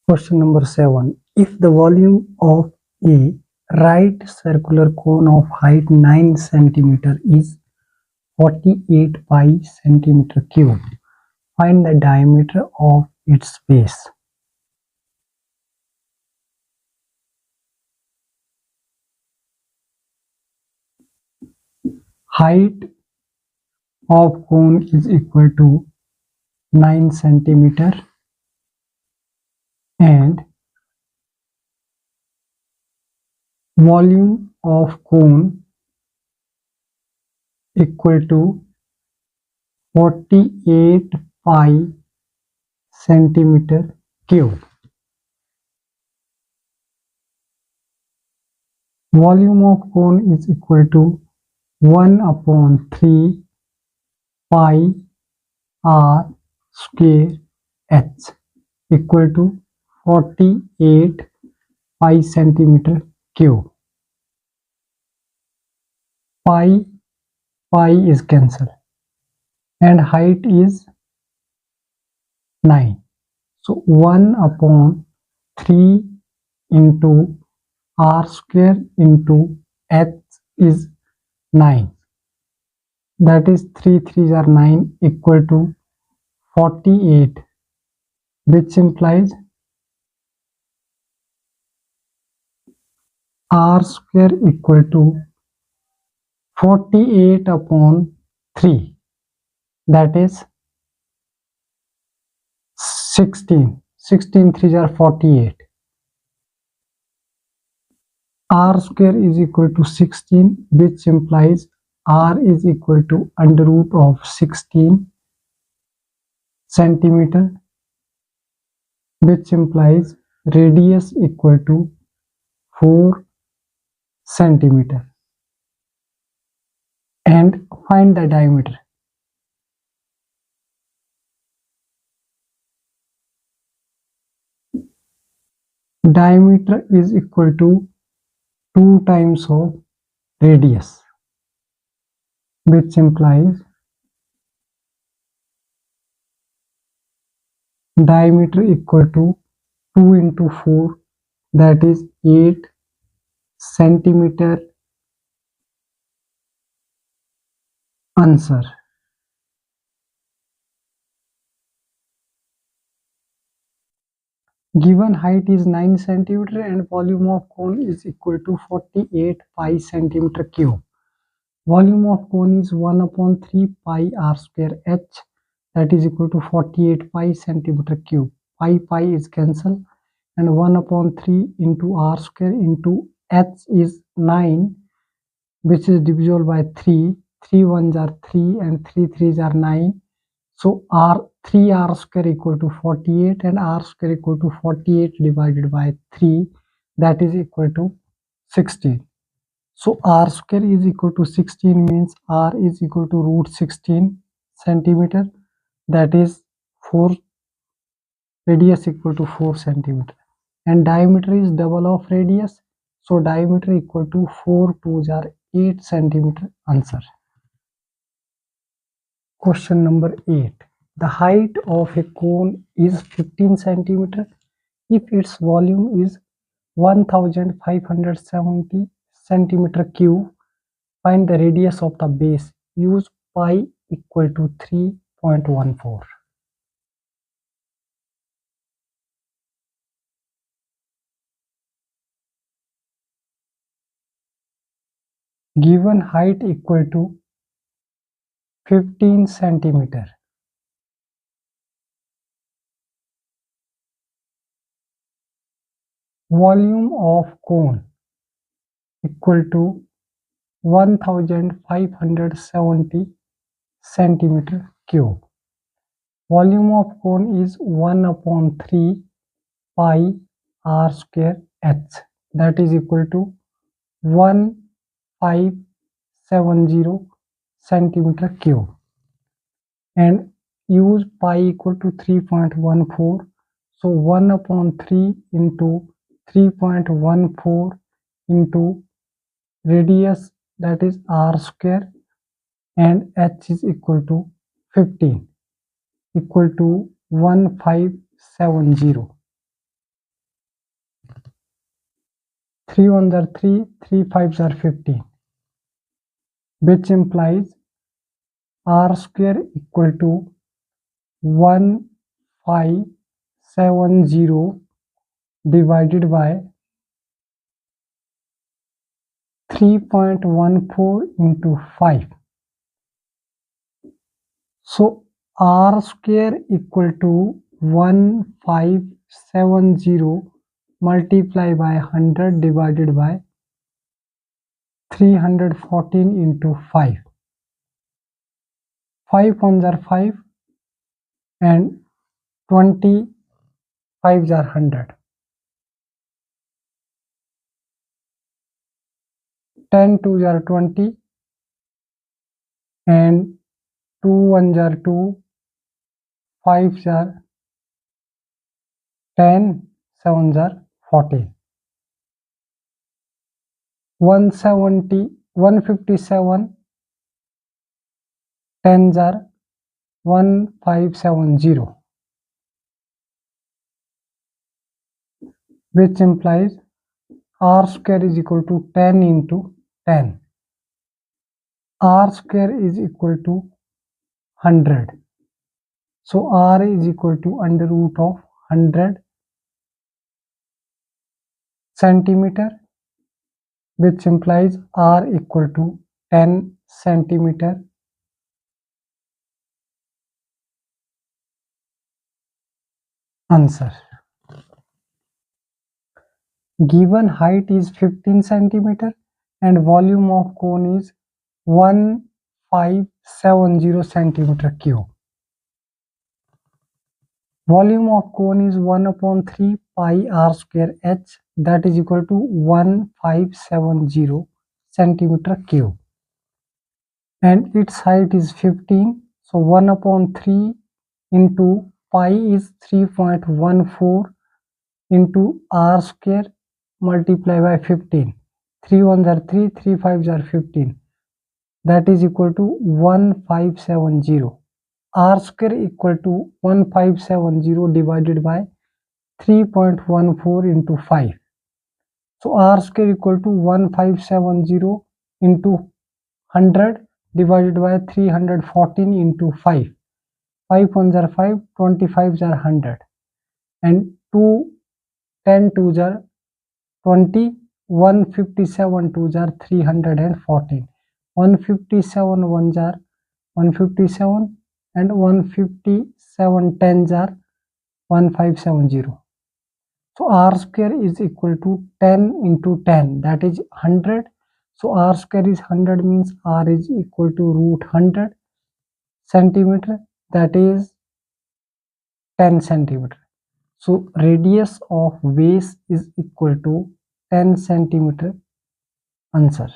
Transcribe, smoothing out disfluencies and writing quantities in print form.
Question number 7. If the volume of a right circular cone of height 9 cm is 48 pi centimeter cube, find the diameter of its base. Height of cone is equal to 9 centimeter and volume of cone equal to 48 pi centimeter cube. Volume of cone is equal to 1 upon 3 pi r square h equal to 48 pi centimeter cube. Pi is cancelled and height is 9. So 1 upon 3 into r square into h is 9. That is 3 3s are 9 equal to 48, which implies r square equal to 48 upon 3, that is 16. 16 3s are 48. R square is equal to 16, which implies r is equal to under root of 16 centimeter, which implies radius equal to 4 centimeter. And find the diameter. Diameter is equal to 2 times of radius, which implies diameter equal to 2 into 4, that is 8 centimeter. Answer. Given height is 9 centimeter and volume of cone is equal to 48 pi centimeter cube. Volume of cone is 1 upon 3 pi r square h, that is equal to 48 pi centimeter cube. Pi is cancelled and 1 upon 3 into r square into h is 9, which is divisible by 3. 3 1s are 3 and 3 3s are 9. So 3r square equal to 48 and r square equal to 48 divided by 3, that is equal to 16. So r square is equal to 16 means r is equal to root 16 centimeter, that is 4, radius equal to 4 centimeter, and diameter is double of radius, so diameter equal to 4 2s are 8 centimeter. Answer. Question number 8. The height of a cone is 15 centimeter if its volume is 1570 centimeter cube. Find the radius of the base. Use pi equal to 3.14. Given height equal to 15 centimeter. Volume of cone equal to 1570 centimeter cube. Volume of cone is 1 upon 3 pi r square h, that is equal to 1570 centimeter cube, and use pi equal to 3.14. So 1 upon 3 into 3.14 into radius, that is r square, and h is equal to 15 equal to 1570. 3 ones are 3, 3 fives are 15, which implies r square equal to 1570 divided by 3.14 into 5. So r square equal to 1570 multiplied by 100 divided by 314 into 5. 5 ones are 5 and 20 fives are 100. 10 twos are 20 and 2 ones are 2, 5s are 10, 7s are 40. 170, 157, 10s are 1570, which implies r square is equal to 10 into 10. R square is equal to 100. So r is equal to under root of 100 centimeter, which implies r equal to 10 centimeter. Answer. Given height is 15 centimeter and volume of cone is 1570 centimeter cube. Volume of cone is 1 upon 3 pi r square h, that is equal to 1570 centimeter cube. And its height is 15. So 1 upon 3 into pi is 3.14 into r square multiplied by 15. 3 ones are 3, 3 fives are 15. That is equal to 1570. R square equal to 1570 divided by 3.14 into 5. So r square equal to 1570 into 100 divided by 314 into 5. 5 ones are 5, 25s are 100. And 2, 10 twos are 20, 157 twos are 314. 157 ones are 157 and 157 tens are 1570. So r square is equal to 10 into 10, that is 100. So r square is 100 means r is equal to root 100 centimeter, that is 10 centimeter. So radius of base is equal to 10 centimeter. Answer.